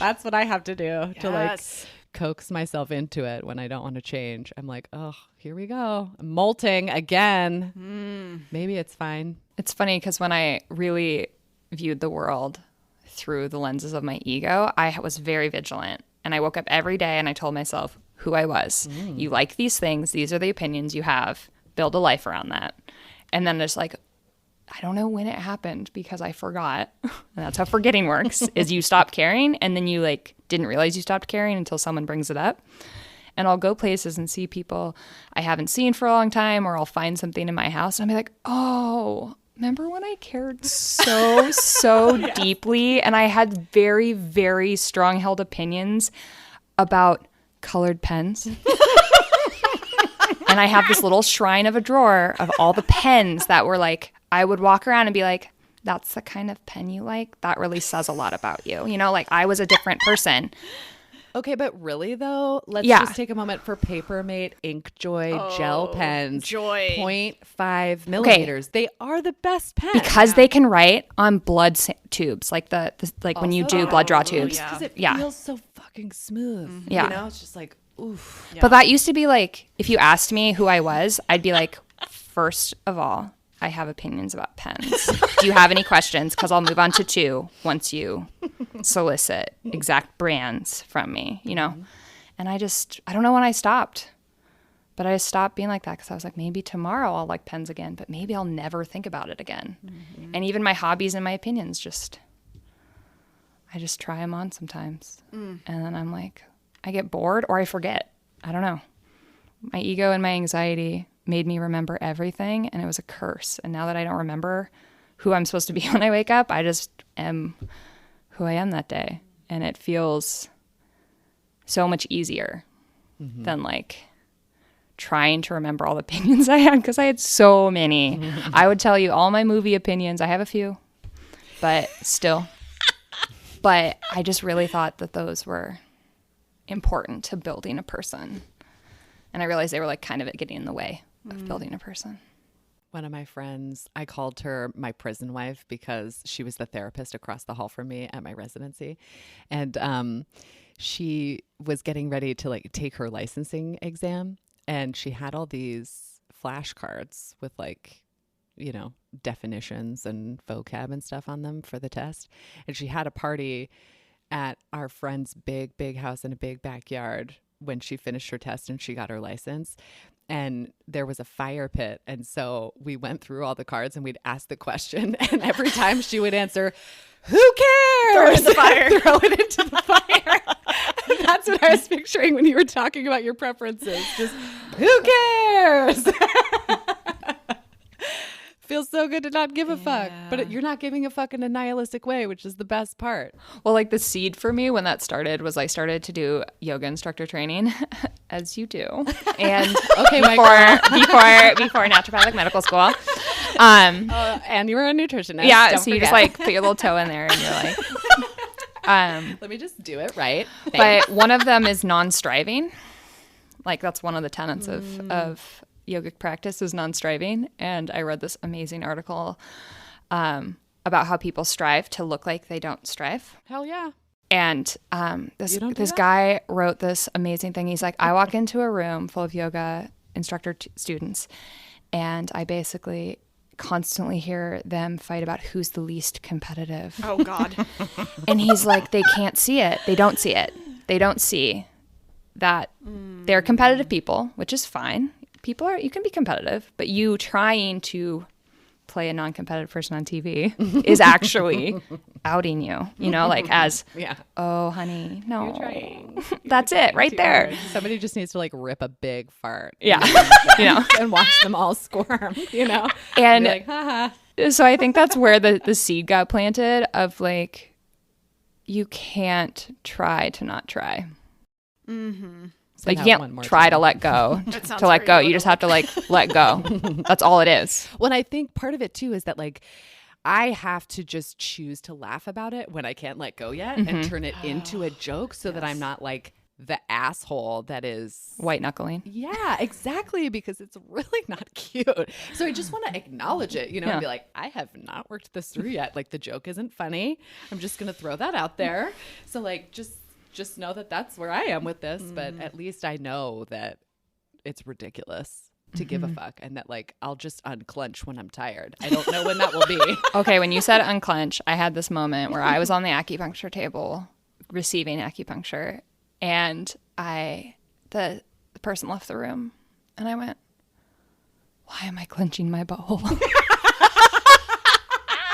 That's what I have to do to like Yes. coax myself into it when I don't want to change. I'm like, oh, here we go. I'm molting again. Maybe it's fine. It's funny because when I really viewed the world through the lenses of my ego, I was very vigilant. And I woke up every day and I told myself who I was. You like these things. These are the opinions you have. Build a life around that. And then there's like, I don't know when it happened because I forgot. And that's how forgetting works, is you stop caring and then you like didn't realize you stopped caring until someone brings it up. And I'll go places and see people I haven't seen for a long time, or I'll find something in my house and I'll be like, oh, remember when I cared so yes. deeply and I had very, very strong held opinions about colored pens? And I have this little shrine of a drawer of all the pens that were like, I would walk around and be like, that's the kind of pen you like? That really says a lot about you. Like I was a different person. Okay, but really though, let's just take a moment for Papermate Inkjoy gel pens. Joy. 0.5 millimeters. They are the best pens. Because they can write on blood tubes, like when you do blood draw tubes. Because it feels so fucking smooth. Yeah. It's just like, oof. Yeah. But that used to be like, if you asked me who I was, I'd be like, first of all, I have opinions about pens. Do you have any questions? Because I'll move on to 2 once you solicit exact brands from me, And I don't know when I stopped. But I stopped being like that because I was like, maybe tomorrow I'll like pens again, but maybe I'll never think about it again. And even my hobbies and my opinions, I just try them on sometimes. And then I'm like, I get bored or I forget. I don't know. My ego and my anxiety made me remember everything, and it was a curse. And now that I don't remember who I'm supposed to be when I wake up, I just am who I am that day. And it feels so much easier than like trying to remember all the opinions I had, because I had so many. I would tell you all my movie opinions. I have a few, but still. But I just really thought that those were important to building a person. And I realized they were like kind of getting in the way of building a person. One of my friends, I called her my prison wife because she was the therapist across the hall from me at my residency. And she was getting ready to like take her licensing exam. And she had all these flashcards with like, you know, definitions and vocab and stuff on them for the test. And she had a party at our friend's big house in a big backyard when she finished her test and she got her license. And there was a fire pit. And so we went through all the cards and we'd ask the question. And every time she would answer, who cares? Throw it in the fire. Throw it into the fire. That's what I was picturing when you were talking about your preferences. Just, who cares? Feels so good to not give a fuck. But you're not giving a fuck in a nihilistic way, which is the best part. Well, like the seed for me when that started was I started to do yoga instructor training, as you do. And before naturopathic medical school. And you were a nutritionist. Yeah, Don't so you forget. just like put your little toe in there and you're like... Let me just do it right. But one of them is non-striving. Like that's one of the tenets of yogic practice is non-striving. And I read this amazing article about how people strive to look like they don't strive. Hell yeah. And this guy wrote this amazing thing. He's like, I walk into a room full of yoga instructor students, and I basically constantly hear them fight about who's the least competitive. Oh, God. And he's like, they can't see it. They don't see it. They don't see that they're competitive people, which is fine. You can be competitive, but you trying to play a non-competitive person on TV is actually outing you, you know, like as, oh, honey, no, You're trying. That's it right there. Hard. Somebody just needs to like rip a big fart. Yeah. You know, and watch them all squirm, you know, and be like, haha. So I think that's where the seed got planted of like, you can't try to not try. Mm-hmm. Like you can't try to let go to let go. You just have to like let go. That's all it is. Well, I think part of it too is that like I have to just choose to laugh about it when I can't let go yet and turn it into a joke so that I'm not like the asshole that is white knuckling. Yeah, exactly. Because it's really not cute. So I just want to acknowledge it, you know, and be like, I have not worked this through yet. Like the joke isn't funny. I'm just going to throw that out there. So like, just know that that's where I am with this, but at least I know that it's ridiculous to give a fuck and that like I'll just unclench when I'm tired. I don't know when that will be. Okay, when you said unclench, I had this moment where I was on the acupuncture table receiving acupuncture, and the person left the room, and I went, why am I clenching my butthole?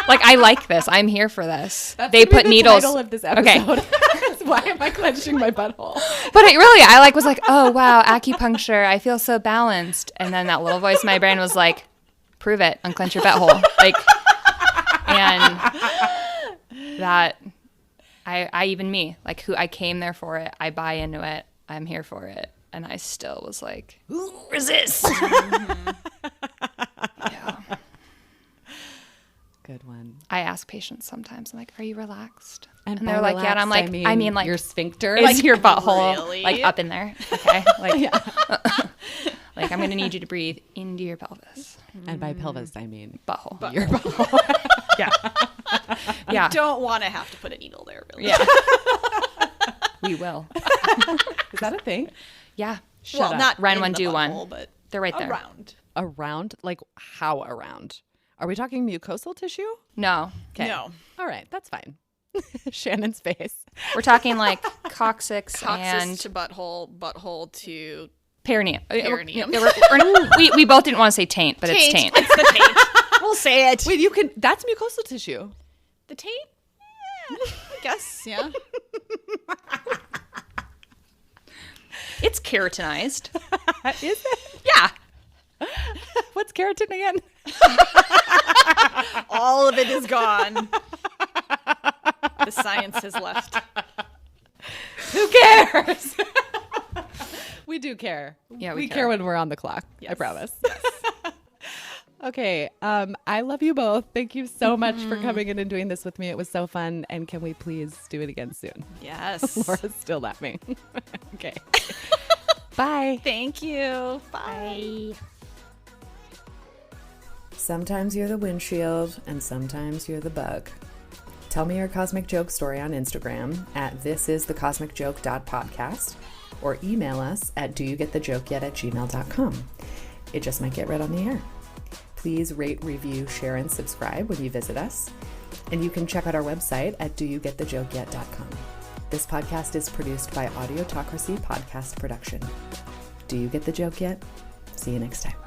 Like, I like this. I'm here for this. That's they put the needles. Title of this episode. Okay. Why am I clenching my butthole? But I was like, oh wow, acupuncture. I feel so balanced. And then that little voice in my brain was like, prove it. Unclench your butthole. Like, and that I even me, like who I came there for it. I buy into it. I'm here for it. And I still was like, resist. Yeah. Good one. I ask patients sometimes, I'm like, are you relaxed? And they're like, yeah. And I'm like, I mean like your sphincter, is your butthole really? like up in there? Okay. Like, like I'm going to need you to breathe into your pelvis. And by pelvis, I mean butthole. Your butthole. Yeah. Yeah. Don't want to have to put a needle there, really. Yeah. We will. Is that a thing? Yeah. Well, not Run in one, the do butthole, one. but They're right there. Around? Like how around? Are we talking mucosal tissue? No. Okay. No. All right. That's fine. Shannon's face. We're talking like coccyx Coccyx and to butthole, butthole to Perineum. Perineum. We both didn't want to say taint, but it's taint. It's the taint. We'll say it. Wait, that's mucosal tissue. The taint? Yeah, I guess, yeah. It's keratinized. Is it? Yeah. What's keratin again? All of it is gone. The science has left. Who cares? We do care. Yeah, we we care care when we're on the clock. I Yes. promise. Okay. I love you both. Thank you so much for coming in and doing this with me. It was so fun. And can we please do it again soon? Yes. Laura's still laughing. Okay. Bye. Thank you. Bye. Sometimes you're the windshield and sometimes you're the bug. Tell me your cosmic joke story on Instagram at thisisthecosmicjoke.podcast or email us at doyougetthejokeyet@gmail.com. It just might get read on the air. Please rate, review, share, and subscribe when you visit us. And you can check out our website at doyougetthejokeyet.com. This podcast is produced by Audiotocracy Podcast Production. Do you get the joke yet? See you next time.